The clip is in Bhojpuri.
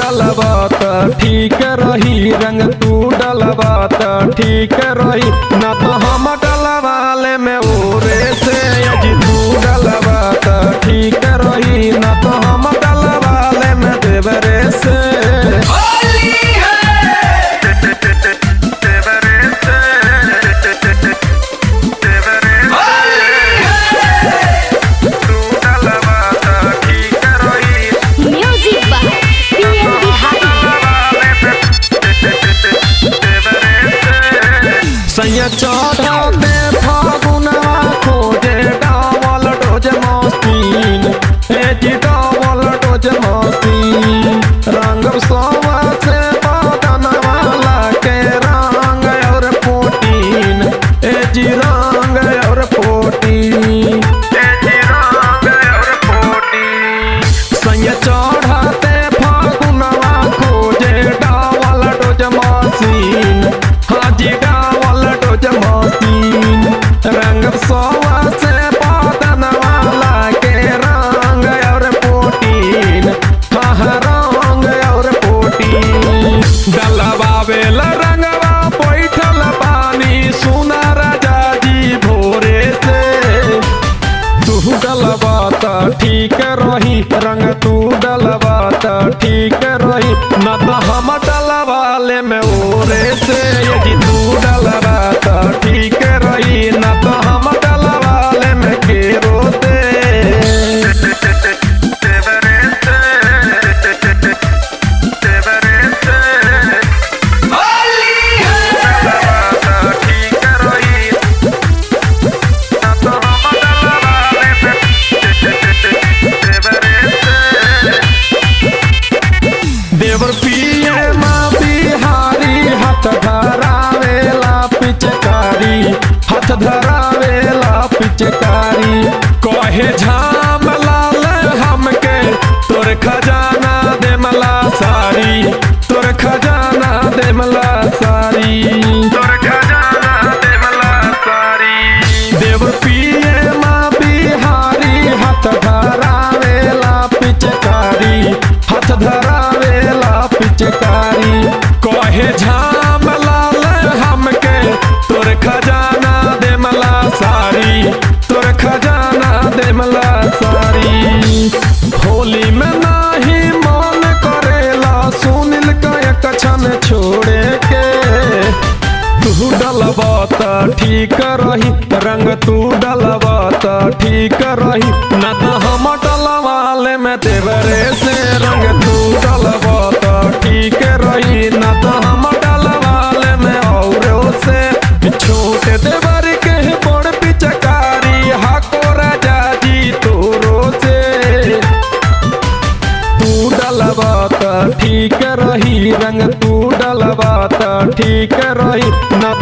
डलबा त ठीक रही, रंग तू डलबा त ठीक रही, न तो हम डलवाले में ओरे से यदि तू डलबा त ठीक रही, न तो हम डलवाले में देवरे से। सैया चढ़ते फागुनवा खोजे डावल डोज मस्तीन, जी डावल डोज मस्तीन, रंग सोवा से बदनवाला के रंग और पोटीन, जी रंग और पोटीन, सैया चढ़ते फागुनवा खोजे डावल डोज मस्तीन, हाजी डावल डोज मस्तीन, रंग सोवा से बदनवाला के रंग और पोटीन, हाँ रंग और पोटीन, डलवावेल रंगवा बैठल पानी सुना राजा जी भोरे से। तू डलबा त ठीक रही, रंग तू डलबा त ठीक रही, न तो हम डलवाले में ओरे से यदि तू डलबा त ठीक रही, न तो हम डलवाले में केरो दे। देवर पिए माँ बिहारी हाथ धरावेला पिचकारी, हाथ धरावेला पिचकारी, कहे झाम लाल हमके तोर खजाना दे मला सारी, तोर खजाना दे मला सारी, तोर खजाना दे मला सारी। देवर पिए माँ बिहारी हाथ धरावेला पिचकारी, हाथ धरावेला पिचकारी, कहे झाम लाल हमके तोर खजाना दे मला सारी, तोर खजाना दे मला सारी। होली में नाही मन करेला सुनील का एक क्षण छोड़े के, तू डलबा त ठीक रही, रंग तू डलबा त ठीक रही, न तो हम डलवाले में देवरे से, रंग तू डलबा त ठीक रही, न तो हम डलवाले में औरों से। छोटे देवर के बड़ पिचकारी हाको राजा जी तोरो से। तू डलबा त ठीक रही, रंग तू डलबा त ठीक रही, न